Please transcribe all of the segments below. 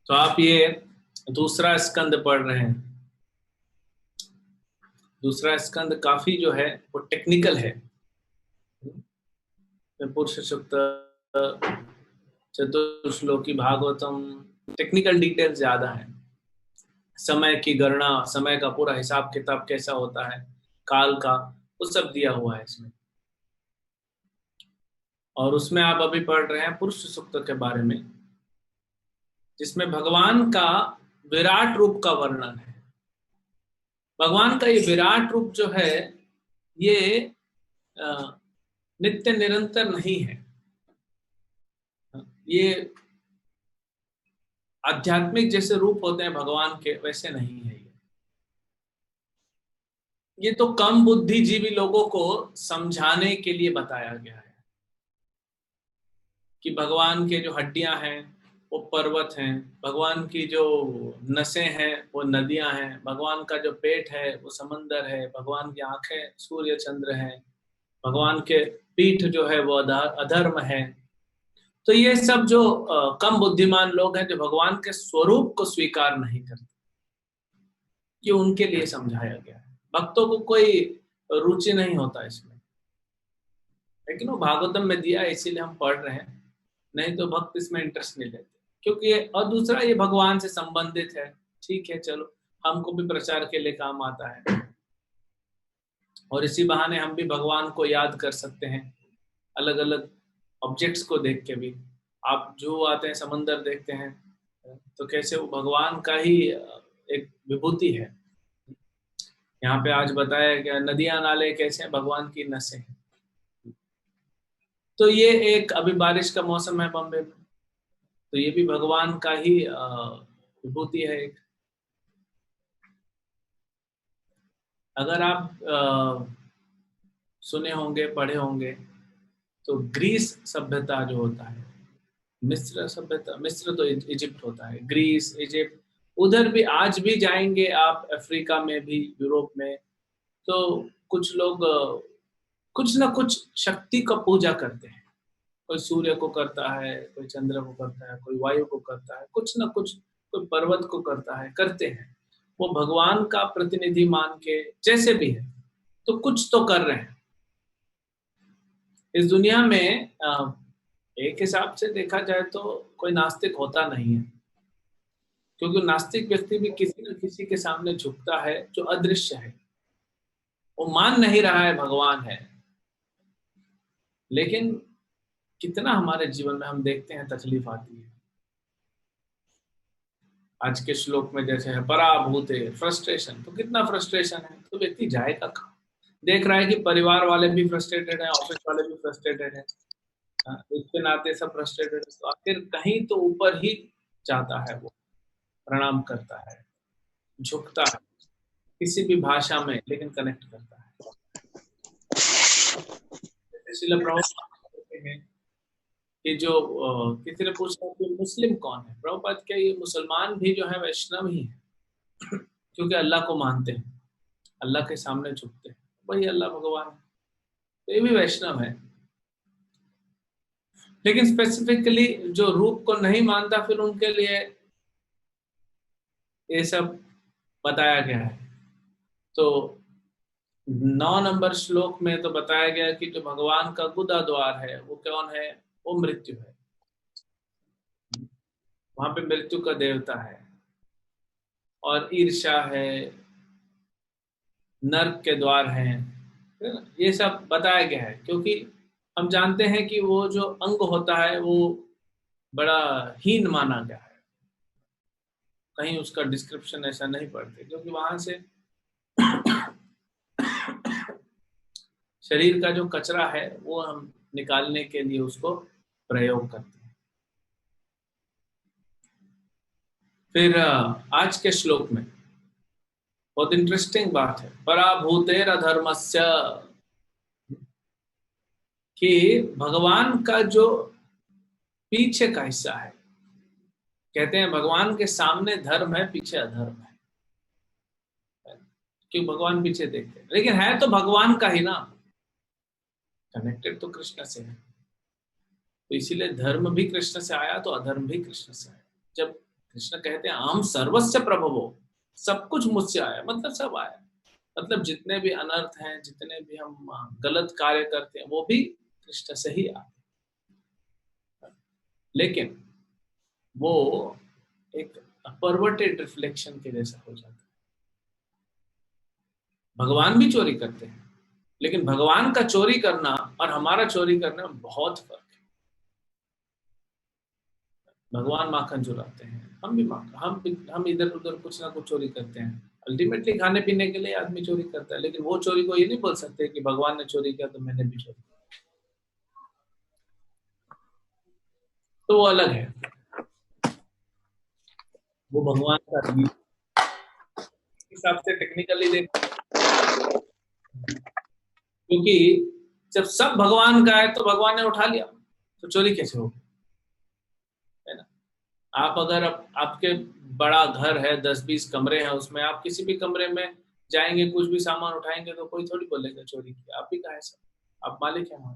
तो आप ये दूसरा स्कंद पढ़ रहे हैं। दूसरा स्कंद काफी जो है वो टेक्निकल है। पुरुष सूक्त, चतुश्लोकी भागवतम, टेक्निकल डिटेल्स ज्यादा है। समय की गणना, समय का पूरा हिसाब किताब कैसा होता है, काल का, वो सब दिया हुआ है इसमें। और उसमें आप अभी पढ़ रहे हैं पुरुष सूक्त के बारे में, जिसमें भगवान का विराट रूप का वर्णन है। भगवान का ये विराट रूप जो है ये नित्य निरंतर नहीं है। ये आध्यात्मिक जैसे रूप होते हैं भगवान के, वैसे नहीं है। ये तो कम बुद्धिजीवी लोगों को समझाने के लिए बताया गया है कि भगवान के जो हड्डियां हैं वो पर्वत हैं, भगवान की जो नसें हैं वो नदियां हैं, भगवान का जो पेट है वो समंदर है, भगवान की आंखें सूर्य चंद्र हैं, भगवान के पीठ जो है वो अधर्म है। तो ये सब जो कम बुद्धिमान लोग हैं जो भगवान के स्वरूप को स्वीकार नहीं करते, ये उनके लिए समझाया गया है। भक्तों को कोई रुचि नहीं होता इसमें, लेकिन वो भागवतम में दिया है इसीलिए हम पढ़ रहे हैं, नहीं तो भक्त इसमें इंटरेस्ट नहीं लेते। क्योंकि और दूसरा ये भगवान से संबंधित है, ठीक है चलो, हमको भी प्रचार के लिए काम आता है और इसी बहाने हम भी भगवान को याद कर सकते हैं अलग अलग ऑब्जेक्ट्स को देख के भी। आप जो आते हैं समंदर देखते हैं तो कैसे वो भगवान का ही एक विभूति है। यहाँ पे आज बताया गया नदियां नाले कैसे हैं, भगवान की नसें हैं। तो ये एक, अभी बारिश का मौसम है बॉम्बे में, तो ये भी भगवान का ही विभूति है एक। अगर आप सुने होंगे, पढ़े होंगे, तो ग्रीस सभ्यता जो होता है, मिस्र सभ्यता, मिस्र तो इजिप्ट होता है, ग्रीस, इजिप्ट, उधर भी आज भी जाएंगे आप, अफ्रीका में भी, यूरोप में, तो कुछ लोग कुछ ना कुछ शक्ति का पूजा करते हैं। कोई सूर्य को करता है, कोई चंद्र को करता है, कोई वायु को करता है, कुछ ना कुछ, कोई पर्वत को करता है, करते हैं। वो भगवान का प्रतिनिधि मान के जैसे भी है, तो कुछ तो कर रहे हैं इस दुनिया में। एक हिसाब से देखा जाए तो कोई नास्तिक होता नहीं है, क्योंकि नास्तिक व्यक्ति भी किसी न किसी के सामने झुकता है जो अदृश्य है। वो मान नहीं रहा है भगवान है, लेकिन कितना हमारे जीवन में हम देखते हैं तकलीफ आती है। आज के श्लोक में जैसे है पराभूते, फ्रस्ट्रेशन, तो कितना फ्रस्ट्रेशन है, तो व्यक्ति जाएगा कहाँ? देख रहा है कि परिवार वाले भी फ्रस्ट्रेटेड हैं, ऑफिस वाले भी फ्रस्ट्रेटेड हैं, इसके नाते सब फ्रस्ट्रेटेड है, तो आखिर कहीं तो ऊपर ही जाता है, वो प्रणाम करता है, झुकता है किसी भी भाषा में, लेकिन कनेक्ट करता है। इसलिए प्रभुपाद कहते हैं कि जो किसी ने पूछा कि मुस्लिम कौन है, प्रभुपाद क्या ये मुसलमान भी जो है वैष्णव ही है, क्योंकि अल्लाह को मानते हैं, अल्लाह के सामने झुकते हैं, वही अल्लाह भगवान है, तो ये भी वैष्णव है। लेकिन स्पेसिफिकली जो रूप को नहीं मानता, फिर उनके लिए ये सब बताया गया है। तो 9 नंबर श्लोक में तो बताया गया कि जो भगवान का गुदा द्वार है वो कौन है, वो मृत्यु है। वहां पे मृत्यु का देवता है, और ईर्ष्या है, नर्क के द्वार हैं, है ना? ये सब बताया गया है, क्योंकि हम जानते हैं कि वो जो अंग होता है वो बड़ा हीन माना गया है। कहीं उसका डिस्क्रिप्शन ऐसा नहीं पढ़ते, क्योंकि वहां से शरीर का जो कचरा है वो हम निकालने के लिए उसको प्रयोग करते हैं। फिर आज के श्लोक में बहुत इंटरेस्टिंग बात है, पराभूतेर अधर्मस्य, कि भगवान का जो पीछे का हिस्सा है, कहते हैं भगवान के सामने धर्म है, पीछे अधर्म है। क्यों? भगवान पीछे देखते हैं, लेकिन है तो भगवान का ही ना, कनेक्टेड तो कृष्ण से है, तो इसीलिए धर्म भी कृष्ण से आया तो अधर्म भी कृष्ण से आया। जब कृष्ण कहते हैं अहम सर्वस्य प्रभवो, सब कुछ मुझसे आया, मतलब सब आया, मतलब जितने भी अनर्थ हैं, जितने भी हम गलत कार्य करते हैं, वो भी कृष्ण से ही आते हैं। लेकिन वो एक परवर्टेड रिफ्लेक्शन के जैसा हो जाता है। भगवान भी चोरी करते हैं, लेकिन भगवान का चोरी करना और हमारा चोरी करना में बहुत फर्क है। भगवान माखन चुराते हैं, हम भी माखन, हम इधर उधर कुछ ना कुछ चोरी करते हैं। अल्टीमेटली खाने पीने के लिए आदमी चोरी करता है, लेकिन वो चोरी को ये नहीं बोल सकते कि भगवान ने चोरी किया तो मैंने भी चोरी किया, तो वो अलग है। वो भगवान का हिसाब से टेक्निकली देख, क्योंकि जब सब भगवान का है तो भगवान ने उठा लिया, तो चोरी कैसे होगी, है ना। आप अगर आपके बड़ा घर है, 10-20 कमरे हैं, उसमें आप किसी भी कमरे में जाएंगे, कुछ भी सामान उठाएंगे तो कोई थोड़ी बोलेगा चोरी किया, आप ही का है सब, आप मालिक हैं वहां।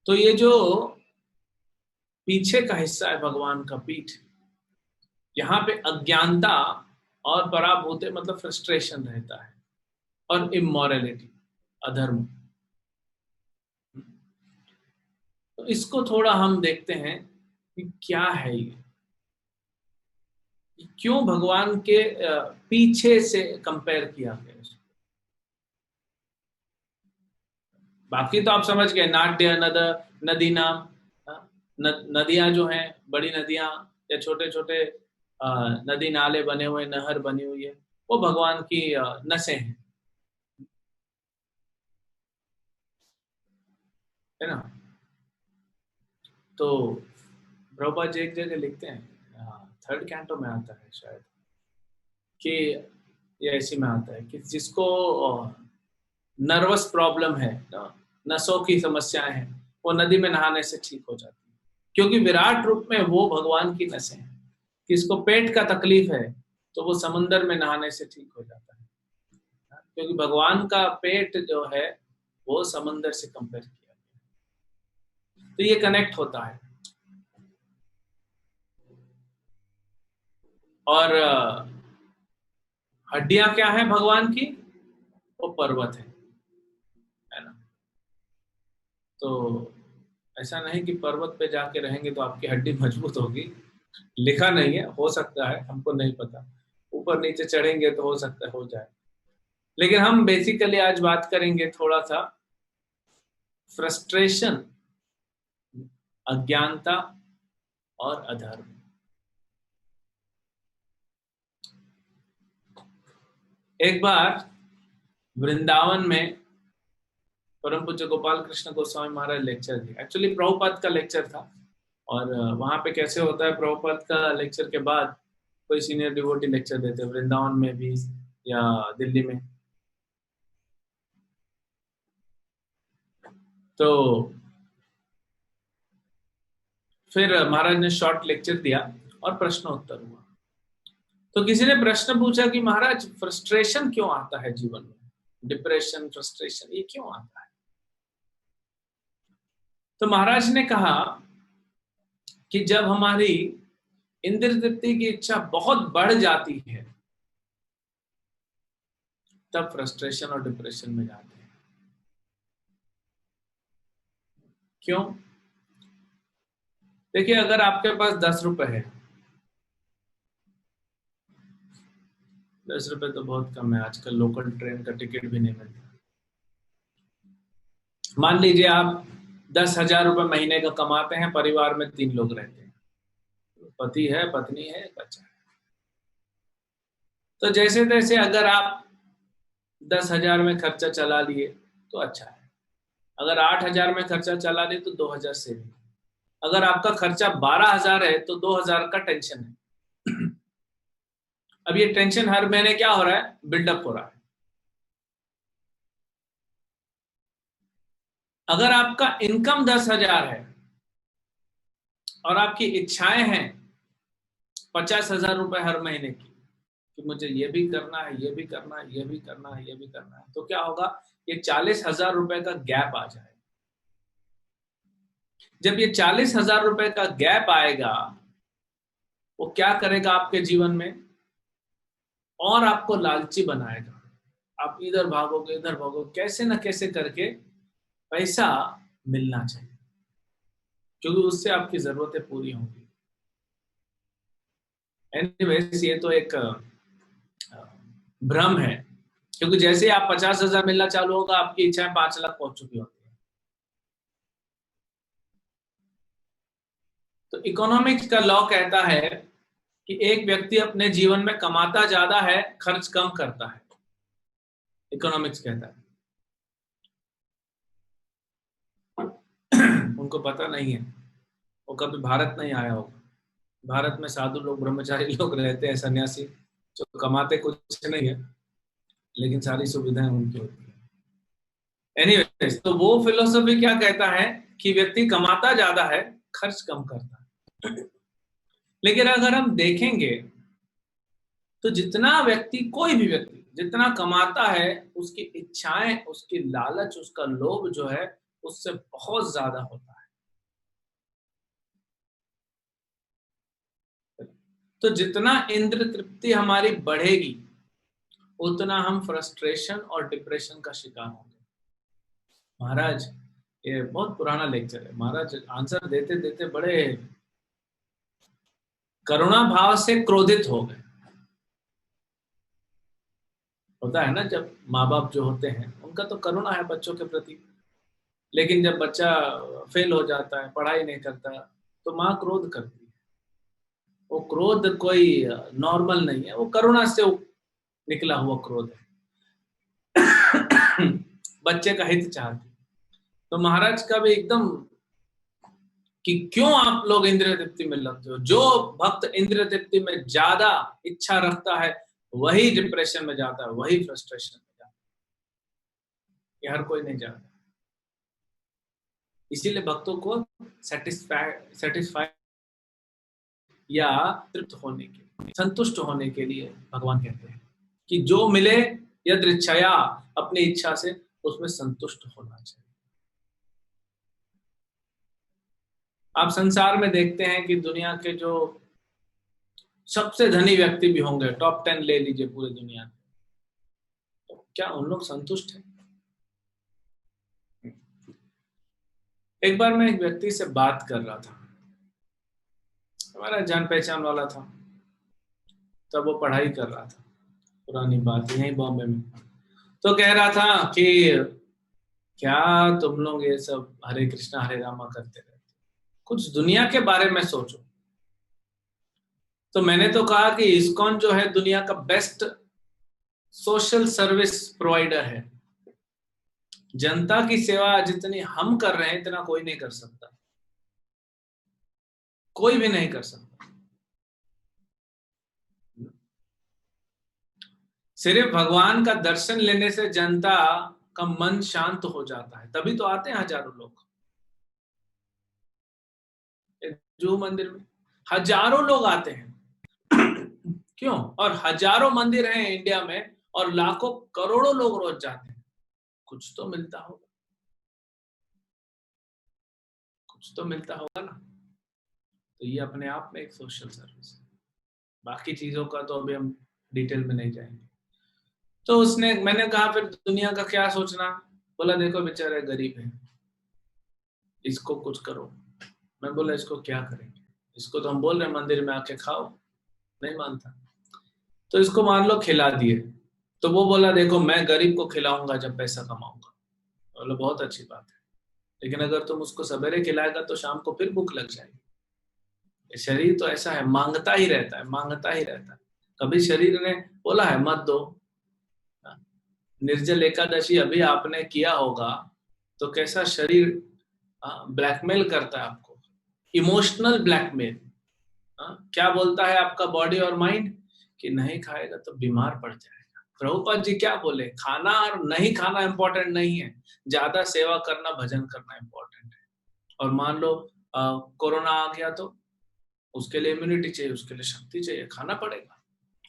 तो ये जो पीछे का हिस्सा है भगवान का पीठ, यहाँ पे अज्ञानता और पराभूते मतलब फ्रस्ट्रेशन रहता है, और इमोरलिटी, अधर्म। तो इसको थोड़ा हम देखते हैं कि क्या है ये, क्यों भगवान के पीछे से कंपेयर किया गया इसको। बाकी तो आप समझ गए, नाट्य नद, नदी नाम, नदियां जो हैं, बड़ी नदियां या छोटे छोटे नदी नाले बने हुए, नहर बनी हुई है, वो भगवान की नसें हैं, है ना। तो प्रभुपाद जी एक जगह लिखते हैं, थर्ड कैंटो में आता है शायद, कि ये ऐसी में आता है कि जिसको नर्वस प्रॉब्लम है ना, नसों की समस्याएं हैं, वो नदी में नहाने से ठीक हो जाती है, क्योंकि विराट रूप में वो भगवान की नसें हैं। किसको पेट का तकलीफ है तो वो समंदर में नहाने से ठीक हो जाता है, क्योंकि भगवान का पेट जो है वो समंदर से कंपेयर किया गया, तो ये कनेक्ट होता है। और हड्डियां क्या है भगवान की, वो पर्वत है ना। तो ऐसा नहीं कि पर्वत पे जाके रहेंगे तो आपकी हड्डी मजबूत होगी, लिखा नहीं है, हो सकता है, हमको नहीं पता, ऊपर नीचे चढ़ेंगे तो हो सकता है हो जाए। लेकिन हम बेसिकली आज बात करेंगे थोड़ा सा फ्रस्ट्रेशन, अज्ञानता और अधर्म। एक बार वृंदावन में परम पूज्य गोपाल कृष्ण गोस्वामी महाराज लेक्चर दिए, एक्चुअली प्रभुपाद का लेक्चर था। और वहां पे कैसे होता है, प्रभुपाद का लेक्चर के बाद कोई सीनियर डिवोटी लेक्चर देते हैं, वृंदावन में भी या दिल्ली में। तो फिर महाराज ने शॉर्ट लेक्चर दिया और प्रश्न उत्तर हुआ। तो किसी ने प्रश्न पूछा कि महाराज फ्रस्ट्रेशन क्यों आता है जीवन में, डिप्रेशन, फ्रस्ट्रेशन, ये क्यों आता है। तो महाराज ने कहा कि जब हमारी इंद्र तृप्ति की इच्छा बहुत बढ़ जाती है, तब फ्रस्ट्रेशन और डिप्रेशन में जाते हैं। क्यों? देखिए, अगर आपके पास 10 रुपए है, 10 रुपए तो बहुत कम है, आजकल लोकल ट्रेन का टिकट भी नहीं मिलता। मान लीजिए आप 10,000 रुपए महीने का कमाते हैं, परिवार में 3 लोग रहते हैं, पति है, पत्नी है, एक बच्चा है। तो जैसे तैसे अगर आप 10,000 में खर्चा चला लिए तो अच्छा है, अगर 8,000 में खर्चा चला लिए तो 2,000 सेविंग। अगर आपका खर्चा 12,000 है तो 2,000 का टेंशन है। अब ये टेंशन हर महीने क्या हो रहा है, बिल्डअप हो रहा है। अगर आपका इनकम 10,000 है और आपकी इच्छाएं हैं 50,000 रुपए हर महीने की, कि मुझे ये भी करना है, ये भी करना है, ये भी करना है, ये भी करना है, तो क्या होगा, ये 40,000 रुपए का गैप आ जाएगा। जब ये 40,000 रुपए का गैप आएगा वो क्या करेगा आपके जीवन में, और आपको लालची बनाएगा। आप इधर भागोगे इधर भागोगे, कैसे ना कैसे करके पैसा मिलना चाहिए, क्योंकि उससे आपकी जरूरतें पूरी होंगी। एनीवेज, ये तो एक भ्रम है, क्योंकि जैसे आप 50,000 मिलना चालू होगा, आपकी इच्छाएं 5 लाख पहुंच चुकी होती है। तो इकोनॉमिक्स का लॉ कहता है कि एक व्यक्ति अपने जीवन में कमाता ज्यादा है, खर्च कम करता है। इकोनॉमिक्स कहता है। उनको पता नहीं है, वो कभी भारत नहीं आया होगा। भारत में साधु लोग, ब्रह्मचारी लोग रहते हैं, सन्यासी, जो कमाते कुछ नहीं है, लेकिन सारी सुविधाएं उनकी होती है। एनीवेज, तो वो फिलोसफी क्या कहता है कि व्यक्ति कमाता ज्यादा है, खर्च कम करता है। लेकिन अगर हम देखेंगे तो जितना व्यक्ति, कोई भी व्यक्ति जितना कमाता है, उसकी इच्छाएं, उसकी लालच, उसका लोभ जो है, उससे बहुत ज्यादा होता है। तो जितना इंद्र तृप्ति हमारी बढ़ेगी, उतना हम फ्रस्ट्रेशन और डिप्रेशन का शिकार होंगे। महाराज, ये बहुत पुराना लेक्चर है। महाराज आंसर देते देते बड़े करुणा भाव से क्रोधित हो गए। होता है ना, जब माँ बाप जो होते हैं, उनका तो करुणा है बच्चों के प्रति, लेकिन जब बच्चा फेल हो जाता है, पढ़ाई नहीं करता, तो माँ क्रोध करती है। वो क्रोध कोई नॉर्मल नहीं है, वो करुणा से निकला हुआ क्रोध है। बच्चे का हित चाहती। तो महाराज का भी एकदम कि क्यों आप लोग इंद्रिय तृप्ति में लगते हो। जो भक्त इंद्रिय तृप्ति में ज्यादा इच्छा रखता है, वही डिप्रेशन में जाता है, वही फ्रस्ट्रेशन में जाता है। ये हर कोई नहीं जाता। इसीलिए भक्तों को सेटिस्फाई या तृप्त होने के, संतुष्ट होने के लिए भगवान कहते हैं कि जो मिले यदृच्छया, अपनी इच्छा से उसमें संतुष्ट होना चाहिए। आप संसार में देखते हैं कि दुनिया के जो सबसे धनी व्यक्ति भी होंगे, टॉप 10 ले लीजिए पूरी दुनिया में, तो क्या उन लोग संतुष्ट हैं? एक बार मैं एक व्यक्ति से बात कर रहा था, हमारा जान पहचान वाला था, तब वो पढ़ाई कर रहा था, पुरानी बात यहीं बॉम्बे में। तो कह रहा था कि क्या तुम लोग ये सब हरे कृष्णा हरे रामा करते रहते, कुछ दुनिया के बारे में सोचो। तो मैंने तो कहा कि इस्कॉन जो है दुनिया का बेस्ट सोशल सर्विस प्रोवाइडर है। जनता की सेवा जितनी हम कर रहे हैं, इतना कोई नहीं कर सकता, कोई भी नहीं कर सकता। सिर्फ भगवान का दर्शन लेने से जनता का मन शांत हो जाता है, तभी तो आते हैं हजारों लोग। जो मंदिर में हजारों लोग आते हैं, क्यों? और हजारों मंदिर हैं इंडिया में, और लाखों करोड़ों लोग रोज जाते हैं। कुछ तो मिलता होगा, कुछ तो मिलता होगा ना। तो ये अपने आप में एक सोशल सर्विस है। बाकी चीजों का तो अभी हम डिटेल में नहीं जाएंगे। तो मैंने कहा फिर दुनिया का क्या सोचना। बोला देखो बेचारे गरीब है, इसको कुछ करो। मैं बोला इसको क्या करेंगे, इसको तो हम बोल रहे हैं मंदिर में आके खाओ, नहीं मानता। तो इसको मान लो खिला दिए। तो वो बोला देखो मैं गरीब को खिलाऊंगा जब पैसा कमाऊंगा। बोला बहुत अच्छी बात है, लेकिन अगर तुम उसको सवेरे खिलाएगा तो शाम को फिर भूख लग जाएगी। शरीर तो ऐसा है, मांगता ही रहता है, मांगता ही रहता है। कभी शरीर ने बोला है मत दो? निर्जल एकादशी अभी आपने किया होगा, तो कैसा शरीर ब्लैकमेल करता है आपको, इमोशनल ब्लैकमेल। क्या बोलता है आपका बॉडी और माइंड कि नहीं खाएगा तो बीमार पड़ जाएगा। प्रभुपाद जी क्या बोले, खाना और नहीं खाना इंपॉर्टेंट नहीं है, ज्यादा सेवा करना, भजन करना इंपॉर्टेंट है। और मान लो कोरोना आ गया, तो उसके लिए इम्यूनिटी चाहिए, उसके लिए शक्ति चाहिए, खाना पड़ेगा।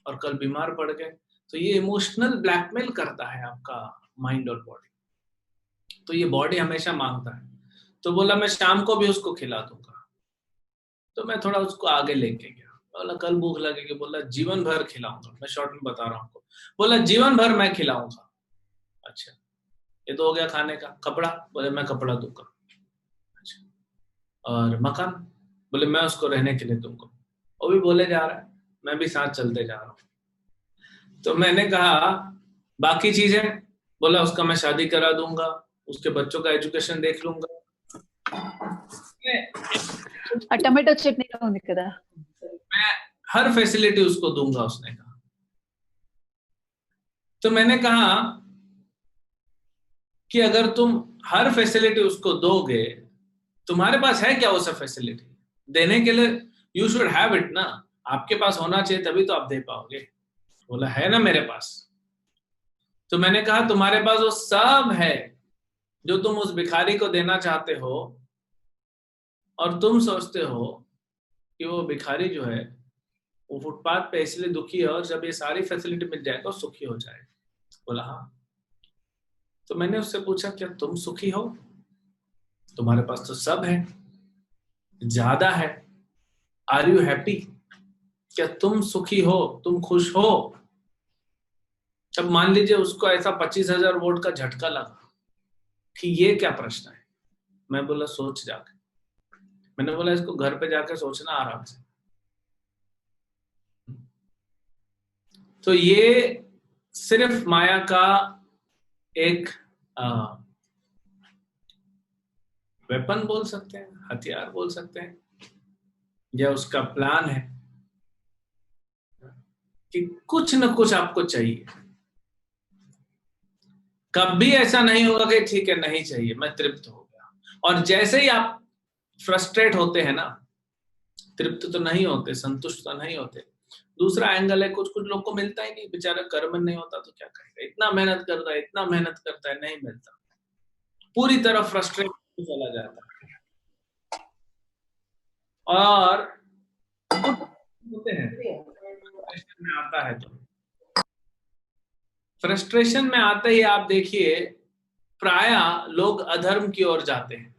और कल बीमार पड़ गए, तो ये इमोशनल ब्लैकमेल करता है आपका माइंड और बॉडी। तो ये बॉडी हमेशा मांगता है। तो बोला मैं शाम को भी उसको खिला दूंगा। तो मैं थोड़ा उसको आगे लेके गया, बोला कल भूख लगेगी, बोला जीवन भर खिलाऊंगा, मैं शॉर्ट में बता रहा हूँ आपको, बोला जीवन भर मैं खिलाऊंगा। अच्छा, ये तो हो गया खाने का। कपड़ा, बोले मैं कपड़ा दूंगा। अच्छा, और मकान, बोले मैं उसको रहने के लिए दूंगा। वो भी बोले जा रहा है, मैं भी साथ चलते जा रहा हूँ। तो मैंने कहा बाकी चीजें, बोला उसका मैं शादी करा दूंगा, उसके बच्चों का एजुकेशन देख लूंगा। ఆ టమాటో చట్నీ ఉంది కదా, मैं हर फैसिलिटी उसको दूंगा, उसने कहा। तो मैंने कहा कि अगर तुम हर फैसिलिटी उसको दोगे, तुम्हारे पास है क्या वो सब फैसिलिटी देने के लिए? यू शुड हैव इट ना, आपके पास होना चाहिए तभी तो आप दे पाओगे। बोला है ना मेरे पास। तो मैंने कहा तुम्हारे पास वो सब है जो तुम उस भिखारी को देना चाहते हो, और तुम सोचते हो कि वो भिखारी जो है वो फुटपाथ पे इसलिए दुखी है, और जब ये सारी फैसिलिटी मिल जाए तो सुखी हो जाए। बोला हाँ। तो मैंने उससे पूछा क्या तुम सुखी हो? तुम्हारे पास तो सब है, ज्यादा है, आर यू हैप्पी? क्या तुम सुखी हो, तुम खुश हो? अब मान लीजिए उसको ऐसा 25,000 वोट का झटका लगा कि ये क्या प्रश्न है। मैं बोला सोच जाके, मैंने बोला इसको घर पे जाके सोचना आराम से। तो ये सिर्फ माया का एक वेपन बोल सकते हैं, हथियार बोल सकते हैं, या उसका प्लान है कि कुछ न कुछ आपको चाहिए। कभी ऐसा नहीं होगा कि ठीक है नहीं चाहिए मैं तृप्त हो गया, और जैसे ही आप फ्रस्ट्रेट होते हैं ना, तृप्त तो नहीं होते, संतुष्ट तो नहीं होते। दूसरा एंगल है, कुछ कुछ लोग को मिलता ही नहीं, बेचारा कर्म नहीं होता तो क्या करेगा, इतना मेहनत करता है, इतना मेहनत करता है, नहीं मिलता, पूरी तरह फ्रस्ट्रेट चला जाता है। और होते हैं फ्रस्ट्रेशन में आता है, तो फ्रस्ट्रेशन में आते ही आप देखिए प्राय लोग अधर्म की ओर जाते हैं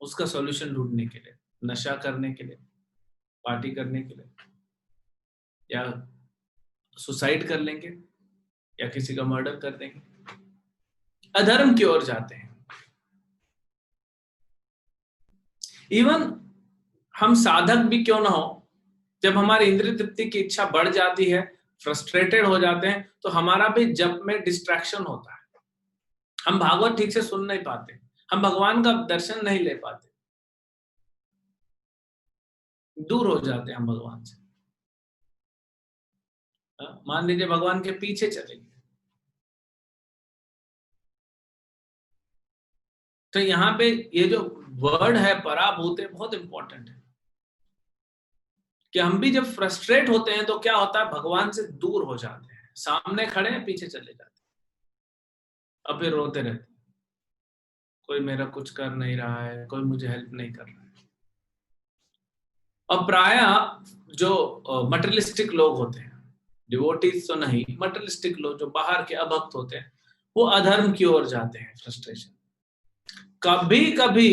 उसका सॉल्यूशन ढूंढने के लिए, नशा करने के लिए, पार्टी करने के लिए, या सुसाइड कर लेंगे, या किसी का मर्डर कर देंगे, अधर्म की ओर जाते हैं। इवन हम साधक भी क्यों ना हो, जब हमारी इंद्रिय तृप्ति की इच्छा बढ़ जाती है, फ्रस्ट्रेटेड हो जाते हैं, तो हमारा भी जप में डिस्ट्रैक्शन होता है, हम भागवत ठीक से सुन नहीं पाते, हम भगवान का दर्शन नहीं ले पाते, दूर हो जाते हैं हम भगवान से। मान लीजिए भगवान के पीछे चलेंगे, तो यहाँ पे ये जो वर्ड है पराभूते बहुत इंपॉर्टेंट है, कि हम भी जब फ्रस्ट्रेट होते हैं तो क्या होता है, भगवान से दूर हो जाते हैं, सामने खड़े हैं पीछे चले जाते हैं, और फिर रोते रहते हैं, कोई मेरा कुछ कर नहीं रहा है, कोई मुझे हेल्प नहीं कर रहा है। और प्राय जो मटेरियलिस्टिक लोग होते हैं, डिवोटीज तो नहीं, मटेरियलिस्टिक लोग जो बाहर के अभक्त होते हैं, वो अधर्म की ओर जाते हैं, फ्रस्ट्रेशन कभी कभी।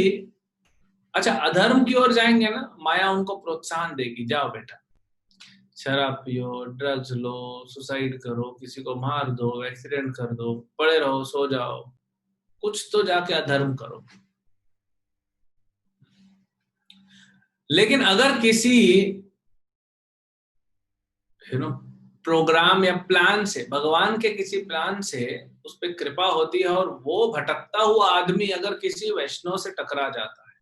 अच्छा, अधर्म की ओर जाएंगे ना, माया उनको प्रोत्साहन देगी, जाओ बेटा शराब पियो, ड्रग्स लो, सुसाइड करो, किसी को मार दो, एक्सीडेंट कर दो, पड़े रहो, सो जाओ, कुछ तो जाके अधर्म करो। लेकिन अगर किसी प्रोग्राम या प्लान से, भगवान के किसी प्लान से उस पर कृपा होती है, और वो भटकता हुआ आदमी अगर किसी वैष्णव से टकरा जाता है,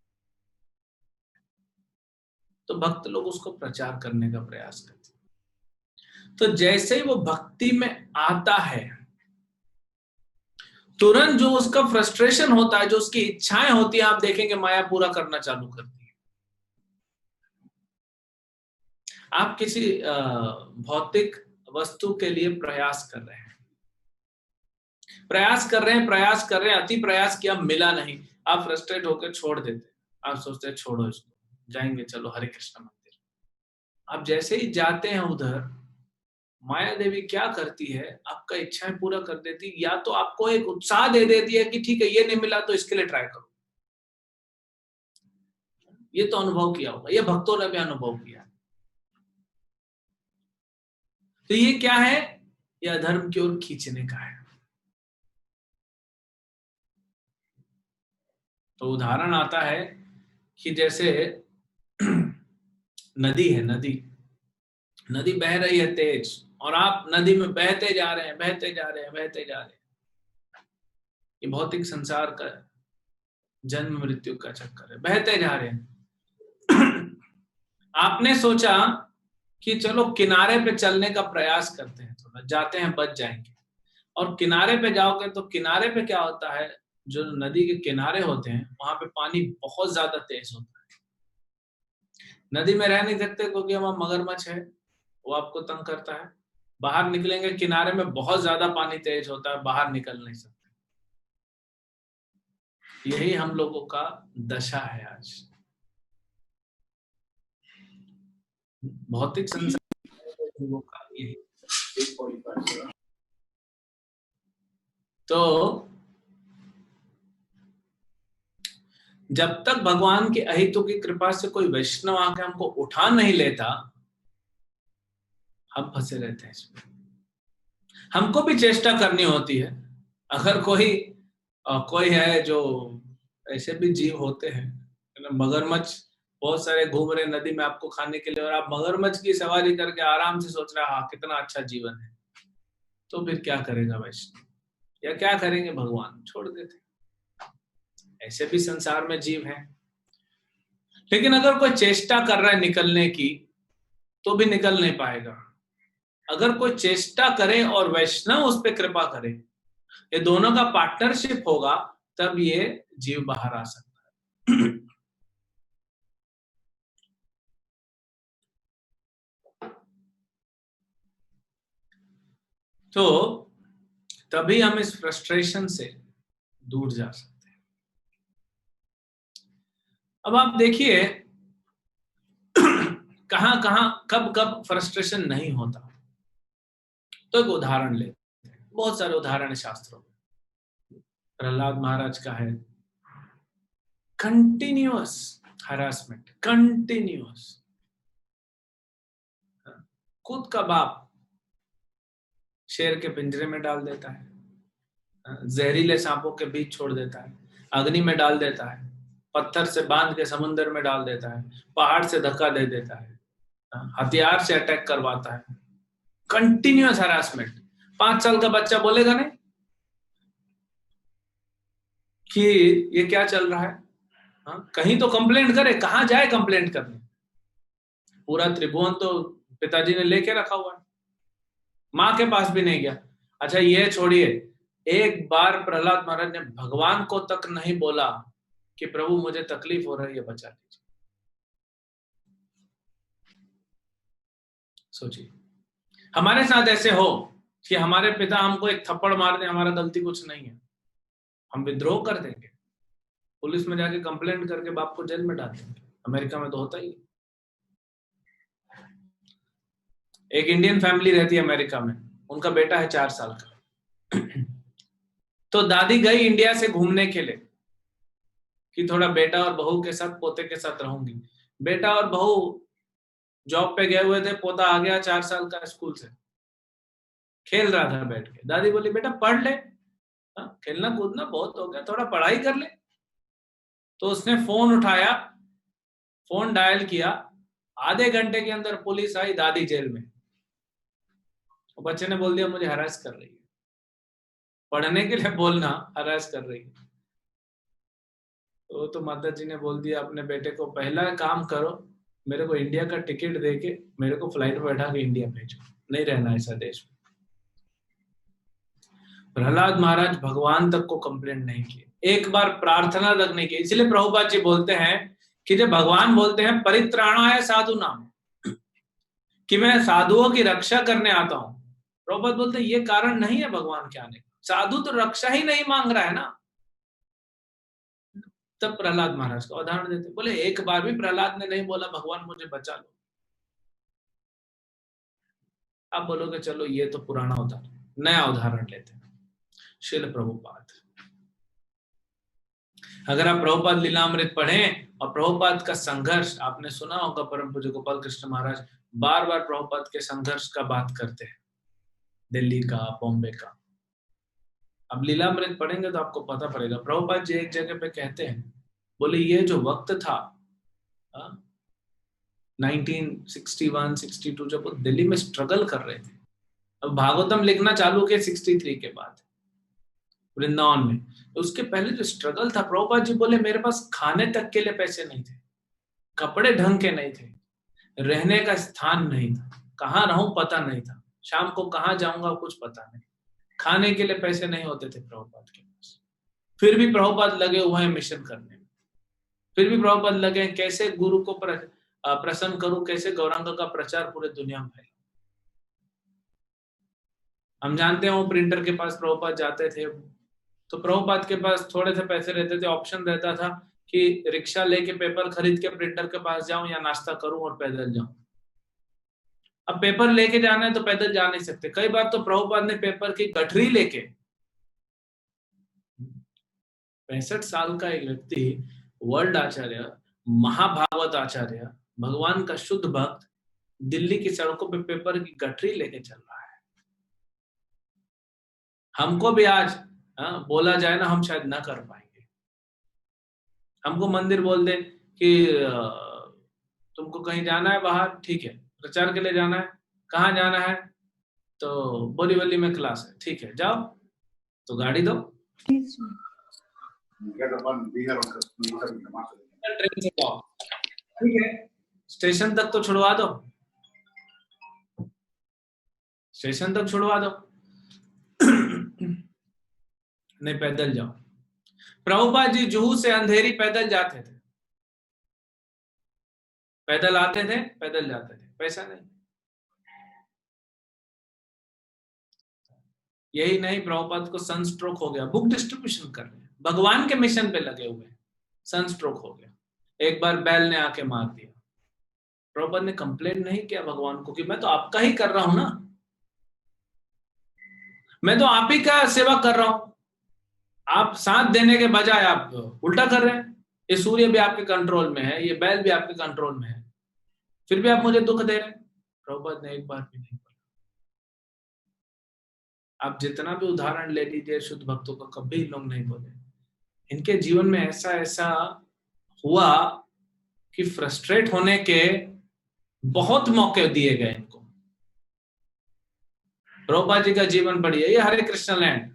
तो भक्त लोग उसको प्रचार करने का प्रयास करते हैं। तो जैसे ही वो भक्ति में आता है, तुरंत जो उसका फ्रस्ट्रेशन होता है, जो उसकी इच्छाएं होती है, आप देखेंगे माया पूरा करना चालू करती है। आप किसी भौतिक वस्तु के लिए प्रयास कर रहे हैं, प्रयास कर रहे हैं, अति प्रयास किया, मिला नहीं, आप फ्रस्ट्रेट होकर छोड़ देते, आप सोचते हैं छोड़ो इसको, जाएंगे चलो हरे कृष्ण मंदिर। आप जैसे ही जाते हैं उधर, माया देवी क्या करती है, आपका इच्छाएं पूरा कर देती, या तो आपको एक उत्साह दे देती है कि ठीक है ये नहीं मिला तो इसके लिए ट्राई करो। ये तो अनुभव किया होगा, ये भक्तों ने भी अनुभव किया। तो ये क्या है? ये अधर्म की ओर खींचने का है। तो उदाहरण आता है कि जैसे नदी है, नदी बह रही है तेज, और आप नदी में बहते जा रहे हैं, बहते जा रहे हैं, बहते जा रहे हैं। ये भौतिक संसार का जन्म मृत्यु का चक्कर है, बहते जा रहे हैं। आपने सोचा कि चलो किनारे पे चलने का प्रयास करते हैं, थोड़ा जाते हैं, बच जाएंगे। और किनारे पे जाओगे तो किनारे पे क्या होता है, जो नदी के किनारे होते हैं वहां पे पानी बहुत ज्यादा तेज होता है। नदी में रह नहीं सकते क्योंकि वहां मगरमच्छ है, वो आपको तंग करता है। बाहर निकलेंगे किनारे में बहुत ज्यादा पानी तेज होता है, बाहर निकल नहीं सकते। यही हम लोगों का दशा है आज। भौतिक संसार लोगों का यही। तो जब तक भगवान के अहितों की कृपा से कोई वैष्णव आके हमको उठा नहीं लेता, हम फंसे रहते हैं इसमें। हमको भी चेष्टा करनी होती है। अगर कोई है जो ऐसे भी जीव होते हैं, मगरमच्छ बहुत सारे घूम रहे नदी में आपको खाने के लिए, और आप मगरमच्छ की सवारी करके आराम से सोच रहे हाँ कितना अच्छा जीवन है, तो फिर क्या करेगा वैष्णव, या क्या करेंगे भगवान? छोड़ देते। ऐसे भी संसार में जीव हैं। लेकिन अगर कोई चेष्टा कर रहा है निकलने की, तो भी निकल नहीं पाएगा। अगर कोई चेष्टा करे और वैष्णव उस पर कृपा करे, ये दोनों का पार्टनरशिप होगा, तब ये जीव बाहर आ सकता है। तो तभी हम इस फ्रस्ट्रेशन से दूर जा सकते हैं। अब आप देखिए कहां कहां कब कब फ्रस्ट्रेशन नहीं होता। तो एक उदाहरण लेते हैं, बहुत सारे उदाहरण शास्त्रों में। प्रहलाद महाराज का है, कंटिन्यूअस हरासमेंट, कंटिन्यूअस। खुद का बाप शेर के पिंजरे में डाल देता है, जहरीले सांपों के बीच छोड़ देता है, अग्नि में डाल देता है, पत्थर से बांध के समुद्र में डाल देता है, पहाड़ से धक्का दे देता है, हथियार से अटैक करवाता है। Continuous harassment. 5 साल का बच्चा बोलेगा नहीं कि ये क्या चल रहा है? कहीं तो कंप्लेंट करे, कहां जाए कंप्लेंट करने? पूरा त्रिभुवन तो पिताजी ने लेके रखा हुआ है, माँ के पास भी नहीं गया। अच्छा ये छोड़िए, एक बार प्रहलाद महाराज ने भगवान को तक नहीं बोला कि प्रभु मुझे तकलीफ हो रही है, बचा लीजिए। सोचिए हमारे साथ ऐसे हो कि हमारे पिता हमको एक थप्पड़ मार दे, हमारा गलती कुछ नहीं है, हम विद्रोह कर देंगे, पुलिस में जाके कंप्लेंट करके बाप को जेल में डाल देंगे। अमेरिका में तो होता ही। एक इंडियन फैमिली रहती है अमेरिका में, उनका बेटा है 4 साल का। तो दादी गई इंडिया से घूमने के लिए कि थोड़ा बेटा और बहू के साथ, पोते के साथ रहूंगी। बेटा और बहू जॉब पे गए हुए थे, पोता आ गया 4 साल का स्कूल से, खेल रहा था बैठ के। दादी बोली बेटा पढ़ ले, खेलना कूदना बहुत हो गया, थोड़ा पढ़ाई कर ले। तो उसने फोन उठाया, फोन डायल किया, आधे घंटे के अंदर पुलिस आई, दादी जेल में। तो बच्चे ने बोल दिया मुझे हरास कर रही है, पढ़ने के लिए बोलना, हरास कर रही है। तो माता जी ने बोल दिया अपने बेटे को, पहला काम करो, मेरे को इंडिया का टिकट देके मेरे को फ्लाइट में बैठा के इंडिया भेजो, नहीं रहना ऐसा देश में। प्रहलाद महाराज भगवान तक को कंप्लेंट नहीं किए, एक बार प्रार्थना तक नहीं की। इसलिए प्रभुपाद जी बोलते हैं कि जब भगवान बोलते हैं परित्राणाय साधु नाम, कि मैं साधुओं की रक्षा करने आता हूं, प्रभुपाद बोलते हैं ये कारण नहीं है भगवान के आने का, साधु तो रक्षा ही नहीं मांग रहा है ना। तब प्रहलाद महाराज का उदाहरण देते, बोले एक बार भी प्रहलाद ने नहीं बोला भगवान मुझे बचा लो। आप बोलोगे चलो ये तो पुराना उदाहरण, नया उदाहरण लेते हैं, श्रील प्रभुपाद। अगर आप प्रभुपाद लीलामृत पढ़ें और प्रभुपाद का संघर्ष आपने सुना होगा, परम पूज्य गोपाल कृष्ण महाराज बार बार प्रभुपाद के संघर्ष का बात करते हैं। दिल्ली का, बॉम्बे का। अब लीलामृत पढ़ेंगे तो आपको पता पड़ेगा। प्रभुपाद जी एक जगह पे कहते हैं, बोले ये जो वक्त था 1961-62, जब वो दिल्ली में स्ट्रगल कर रहे थे, अब भागवतम लिखना चालू किया 63 के बाद वृंदावन में, तो उसके पहले जो स्ट्रगल था, प्रभुपाद जी बोले मेरे पास खाने तक के लिए पैसे नहीं थे, कपड़े ढंग के नहीं थे, रहने का स्थान नहीं था, कहाँ रहूं पता नहीं था, शाम को कहाँ जाऊंगा कुछ पता नहीं, खाने के लिए पैसे नहीं होते थे प्रभुपाद के पास। फिर भी प्रभुपाद लगे हुए हैं मिशन करने में, फिर भी प्रभुपाद लगे हैं कैसे गुरु को प्रसन्न करूं, कैसे गौरांग का प्रचार पूरे दुनिया में फैले। हम जानते हैं वो प्रिंटर के पास प्रभुपाद जाते थे, तो प्रभुपाद के पास थोड़े से पैसे रहते थे, ऑप्शन रहता था कि रिक्शा लेके पेपर खरीद के प्रिंटर के पास जाऊं या नाश्ता करूं और पैदल जाऊं। अब पेपर लेके जाना है तो पैदल जा नहीं सकते, कई बार तो प्रभुपाद ने पेपर की गठरी लेके, 65 साल का एक व्यक्ति, वर्ल्ड आचार्य, महाभागवत आचार्य, भगवान का शुद्ध भक्त, दिल्ली की सड़कों पे पेपर की गठरी लेके चल रहा है। हमको भी आज बोला जाए ना, हम शायद ना कर पाएंगे। हमको मंदिर बोल दे कि तुमको कहीं जाना है बाहर, ठीक है, प्रचार के लिए जाना है, कहाँ जाना है, तो बोरीवली में क्लास है, ठीक है जाओ, तो गाड़ी दो, ट्रेन से जाओ, ठीक है, स्टेशन तक तो छुड़वा दो, स्टेशन तक छुड़वा दो, नहीं पैदल जाओ। प्रभुपाद जी जुहू से अंधेरी पैदल जाते थे, पैदल आते थे, पैदल जाते थे, पैसा नहीं। यही नहीं, प्रभुपाद को सनस्ट्रोक हो गया, बुक डिस्ट्रीब्यूशन कर रहे हैं, भगवान के मिशन पे लगे हुए, सनस्ट्रोक हो गया, एक बार बैल ने आके मार दिया। प्रभुपाद ने कंप्लेन नहीं किया भगवान को कि मैं तो आपका ही कर रहा हूं ना, मैं तो आप ही का सेवा कर रहा हूं, आप साथ देने के बजाय आप उल्टा कर रहे हैं। ये सूर्य भी आपके कंट्रोल में है, ये बैल भी आपके कंट्रोल में है, फिर भी आप मुझे दुख दे रहे हैं। प्रभुपाद ने एक बार भी नहीं बोला। आप जितना भी उदाहरण ले लीजिए शुद्ध भक्तों का, कभी लोग नहीं बोले। इनके जीवन में ऐसा ऐसा हुआ कि फ्रस्ट्रेट होने के बहुत मौके दिए गए इनको। प्रभुपाद जी का जीवन बढ़िया, ये हरे कृष्ण लैंड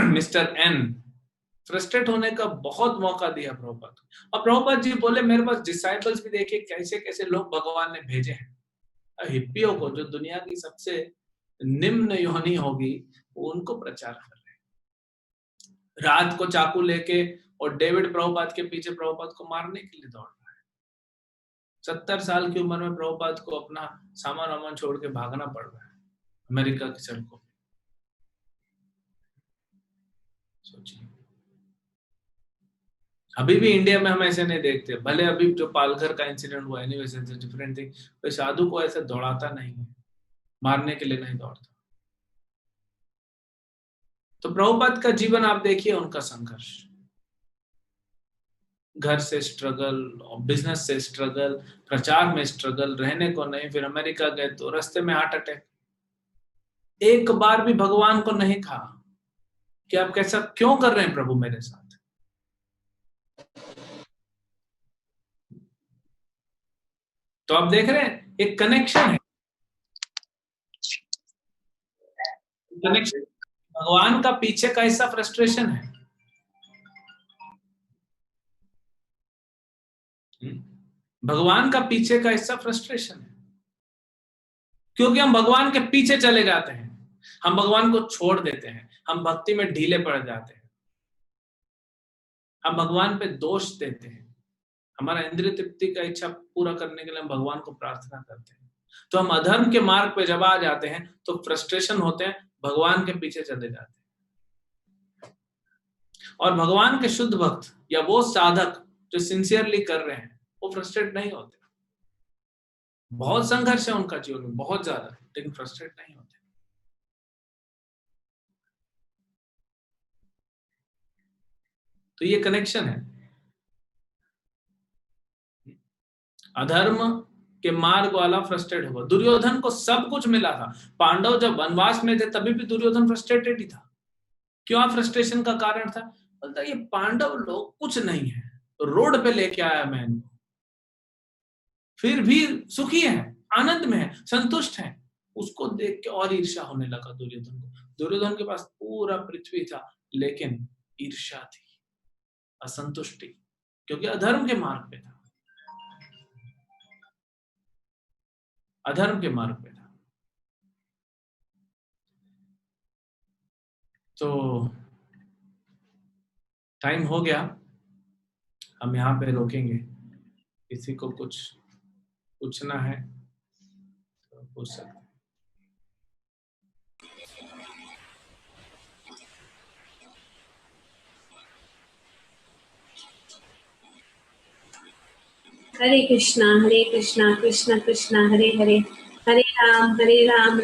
मिस्टर एन, फ्रस्ट्रेट होने का बहुत मौका दिया प्रभुपाद। और प्रभुपाद जी बोले मेरे पास डिसाइपल्स भी देखिए कैसे कैसे लोग भगवान ने भेजे हैं, हिप्पियों को, जो दुनिया की सबसे निम्न योनि होगी, उनको प्रचार कर रहे हैं। रात को चाकू लेके और डेविड प्रभुपाद के पीछे प्रभुपाद को मारने के लिए दौड़ रहा है। 70 साल की उम्र में प्रभुपाद को अपना सामान वामान छोड़ के भागना पड़ रहा है अमेरिका की सड़कों पे। सोचिए, अभी भी इंडिया में हम ऐसे नहीं देखते, भले अभी जो पालघर का इंसिडेंट हुआ, anyways it's a different thing, कोई साधु को ऐसे दौड़ाता नहीं है, मारने के लिए नहीं दौड़ता। तो प्रभुपाद का जीवन आप देखिए, उनका संघर्ष, घर से स्ट्रगल, बिजनेस से स्ट्रगल, प्रचार में स्ट्रगल, रहने को नहीं, फिर अमेरिका गए तो रास्ते में हार्ट अटैक। एक बार भी भगवान को नहीं कहा कि आप कैसा क्यों कर रहे हैं प्रभु मेरे साथ। तो आप देख रहे हैं एक कनेक्शन है, कनेक्शन। भगवान का पीछे का हिस्सा फ्रस्ट्रेशन है। भगवान का पीछे का हिस्सा फ्रस्ट्रेशन है, क्योंकि हम भगवान के पीछे चले जाते हैं, हम भगवान को छोड़ देते हैं, हम भक्ति में ढीले पड़ जाते हैं, हम भगवान पे दोष देते हैं, हमारा इंद्रिय तृप्ति का इच्छा पूरा करने के लिए हम भगवान को प्रार्थना करते हैं। तो हम अधर्म के मार्ग पे जब आ जाते हैं तो फ्रस्ट्रेशन होते हैं, भगवान के पीछे चले जाते हैं। और भगवान के शुद्ध भक्त या वो साधक जो सिंसियरली कर रहे हैं, वो फ्रस्ट्रेट नहीं होते। बहुत संघर्ष है उनका जीवन में, बहुत ज्यादा, लेकिन फ्रस्ट्रेट नहीं होते। तो ये कनेक्शन है। अधर्म कि मार्ग वाला फ्रस्ट्रेट होगा। दुर्योधन को सब कुछ मिला था, पांडव जब वनवास में थे तभी भी दुर्योधन फ्रस्ट्रेटेड ही था। क्यों फ्रस्ट्रेशन का कारण था? बोलता ये पांडव लोग कुछ नहीं है, रोड पे लेके आया मैं इनको, फिर भी सुखी है, आनंद में है, संतुष्ट है। उसको देख के और ईर्ष्या होने लगा दुर्योधन को। दुर्योधन के पास पूरा पृथ्वी था, लेकिन ईर्ष्या थी, असंतुष्टि, क्योंकि अधर्म के मार्ग पे था, अधर्म के मार्ग पे था। तो टाइम हो गया, हम यहाँ पे रोकेंगे। किसी को कुछ पूछना है तो पूछ सकते हैं। हरे कृष्णा कृष्णा कृष्णा हरे हरे, हरे राम